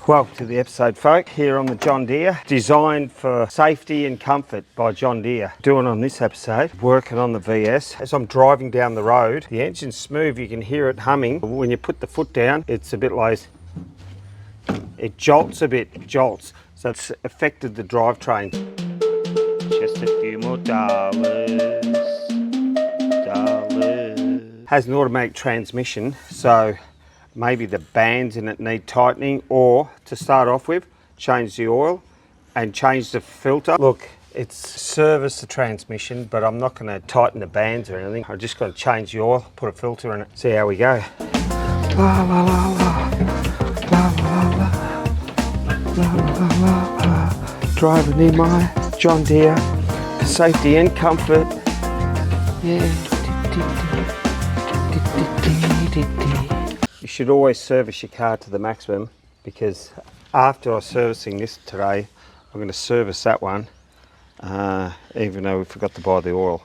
Welcome to the episode, folk, here on the John Deere, designed for safety and comfort by John Deere. Doing on this episode, working on the VS. As I'm driving down the road, the engine's smooth, you can hear it humming. When you put the foot down, it's a bit like, it jolts a bit, jolts. So it's affected the drivetrain. Just a few more dollars. Has an automatic transmission, so maybe the bands in it need tightening, or to start off with, change the oil and change the filter. Look, it's service the transmission, but I'm not going to tighten the bands or anything. I've just got to change the oil, put a filter in it, see how we go. La la la la, la la la, la la la la. Driving in my John Deere for safety and comfort. Yeah. You should always service your car to the maximum, because after servicing this today, I'm going to service that one, even though we forgot to buy the oil.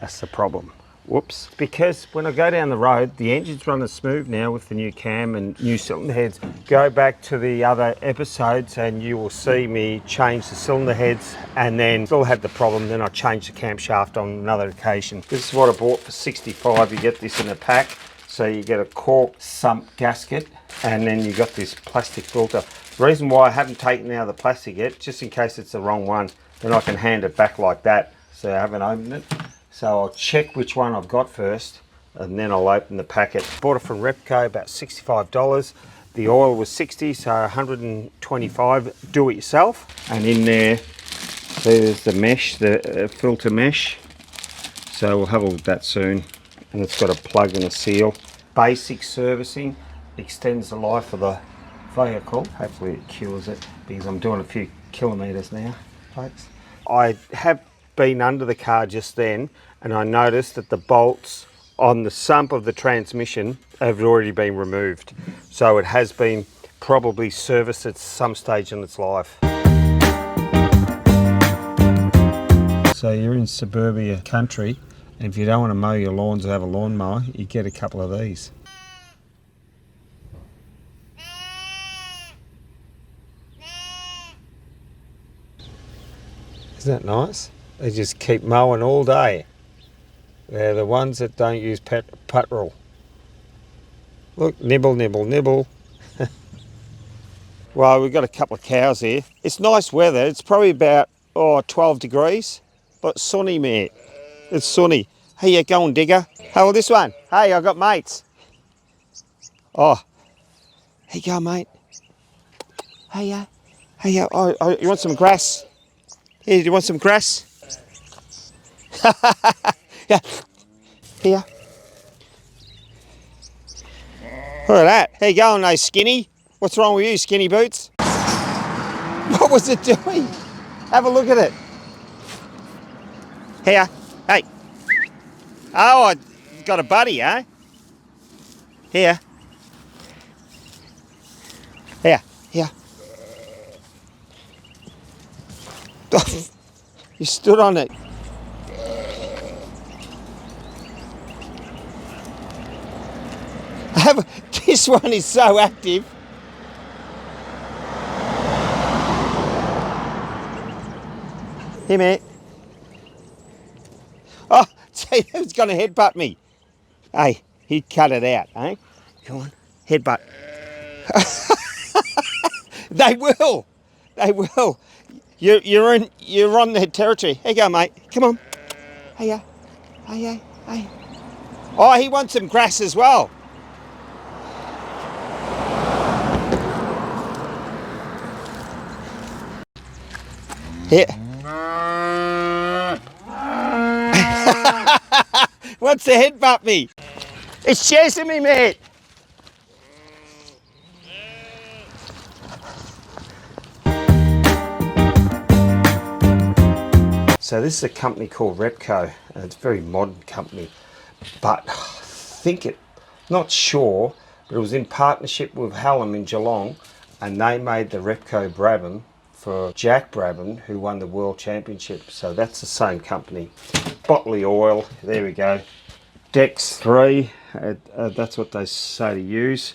That's the problem. Whoops. Because when I go down the road, the engine's running smooth now with the new cam and new cylinder heads. Go back to the other episodes and you will see me change the cylinder heads, and then still had the problem. Then I changed the camshaft on another occasion. This is what I bought for $65. You get this in a pack. So you get a cork sump gasket, and then you got this plastic filter. The reason why I haven't taken out the plastic yet, just in case it's the wrong one, then I can hand it back like that. So I haven't opened it. So I'll check which one I've got first, and then I'll open the packet. Bought it from Repco, about $65. The oil was 60, so 125. Do it yourself. And in there, there's the mesh, the filter mesh. So we'll have a look at that soon. And it's got a plug and a seal. Basic servicing extends the life of the vehicle. Hopefully it cures it, because I'm doing a few kilometres now, folks. I have been under the car just then, and I noticed that the bolts on the sump of the transmission have already been removed. So it has been probably serviced at some stage in its life. So you're in suburbia country, and if you don't want to mow your lawns or have a lawnmower, you get a couple of these. Isn't that nice? They just keep mowing all day. They're the ones that don't use petrol. Look, nibble, nibble, nibble. Well, we've got a couple of cows here. It's nice weather. It's probably about 12 degrees, but sunny, mate. It's sunny. Hey, you going, digger? How old this one? Hey, I got mates. Oh, here you go, mate. Hey, hey, oh, you want some grass? Here, do you want some grass? Yeah. Here. Look at that. How you going, those skinny? What's wrong with you, skinny boots? What was it doing? Have a look at it. Here. Hey. Oh, I got a buddy, eh? Here. Here. Here. You stood on it. This one is so active. Here, mate. Oh, see, who's going to headbutt me? Hey, he cut it out, eh? Come on, headbutt. They will. They will. You're on their territory. Here you go, mate. Come on. Hey, hey. Oh, he wants some grass as well. Here. Wants to headbutt me. It's chasing me, mate. So this is a company called Repco, and it's a very modern company, but not sure, but it was in partnership with Hallam in Geelong, and they made the Repco Brabham for Jack Brabham, who won the World Championship. So that's the same company. Botley oil, there we go. Dex 3, that's what they say to use.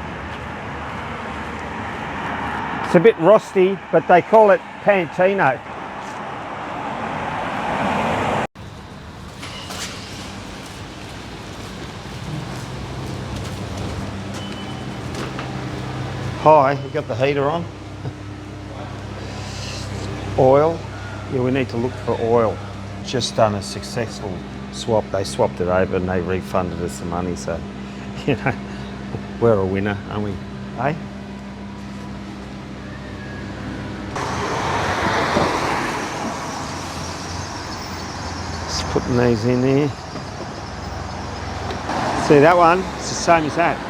It's a bit rusty, but they call it Pantino. Hi, you got the heater on? Oil? Yeah, we need to look for oil. Just done a successful swap. They swapped it over and they refunded us the money, so, you know, we're a winner, aren't we? Eh? Just putting these in there. See that one? It's the same as that.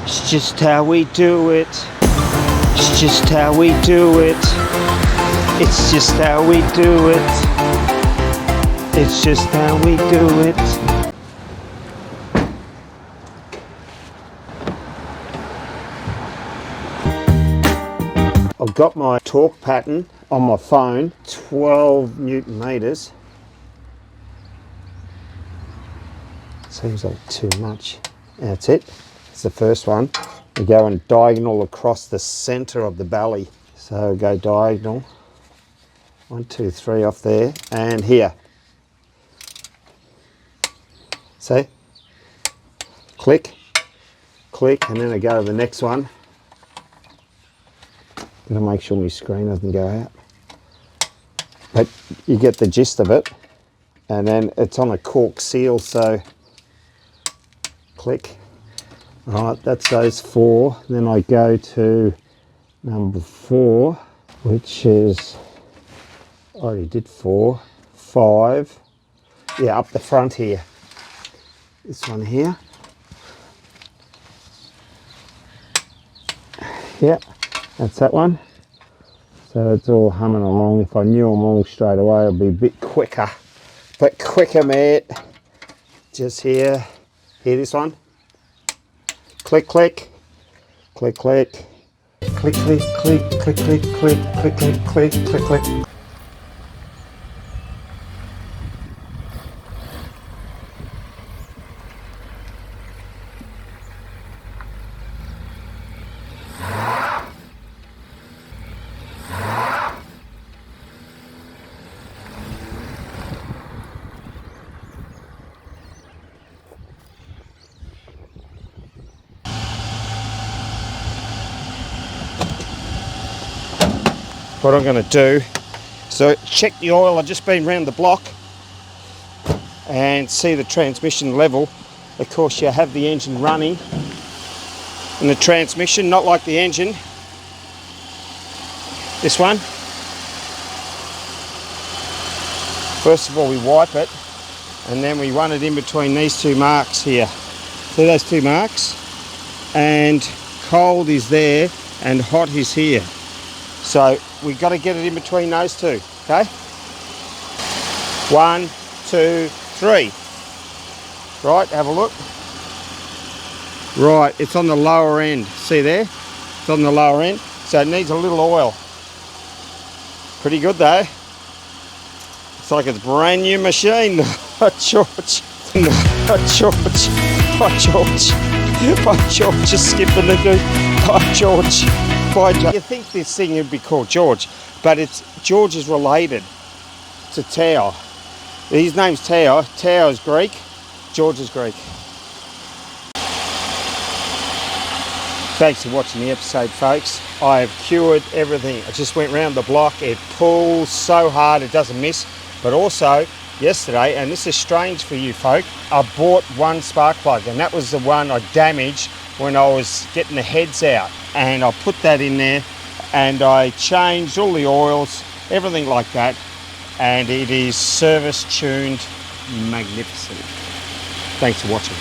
It's just how we do it. It's just how we do it. It's just how we do it. It's just how we do it. I've got my torque pattern on my phone, 12 Newton meters. Seems like too much. That's it. It's the first one. We go in diagonal across the center of the belly. So go diagonal. 1, 2, 3 off there and here. See? Click, click, and then I go to the next one. Gotta make sure my screen doesn't go out. But you get the gist of it. And then it's on a cork seal, so click. Right, that's those 4. Then I go to number 4, which is, I already did 4, 5. Yeah, up the front here. This one here. Yeah, that's that one. So it's all humming along. If I knew them all straight away, it'd be a bit quicker. But quicker, mate. Just here. Hear this one? Click, click, click, click, click, click, click, click, click, click, click, click, click, click, click. What I'm going to do, so check the oil. I've just been round the block and see the transmission level. Of course, you have the engine running and the transmission, not like the engine. This one. First of all, we wipe it and then we run it in between these 2 marks here. See those 2 marks? And cold is there and hot is here. So we've got to get it in between those 2, okay? 1, 2, 3. Right, have a look. Right, it's on the lower end. See there? It's on the lower end. So it needs a little oil. Pretty good though. It's like it's a brand new machine. Hot George. Hot George. Hot George. Hot George is skipping the dude. Hot George. You think this thing would be called George, but George is related to Tao. His name's Tao. Tao is Greek. George is Greek. Thanks for watching the episode, folks. I have cured everything. I just went round the block. It pulls so hard it doesn't miss. But also yesterday, and this is strange for you folk, I bought one spark plug, and that was the one I damaged when I was getting the heads out. And I put that in there and I changed all the oils, everything like that, and it is service tuned magnificent. Thanks for watching.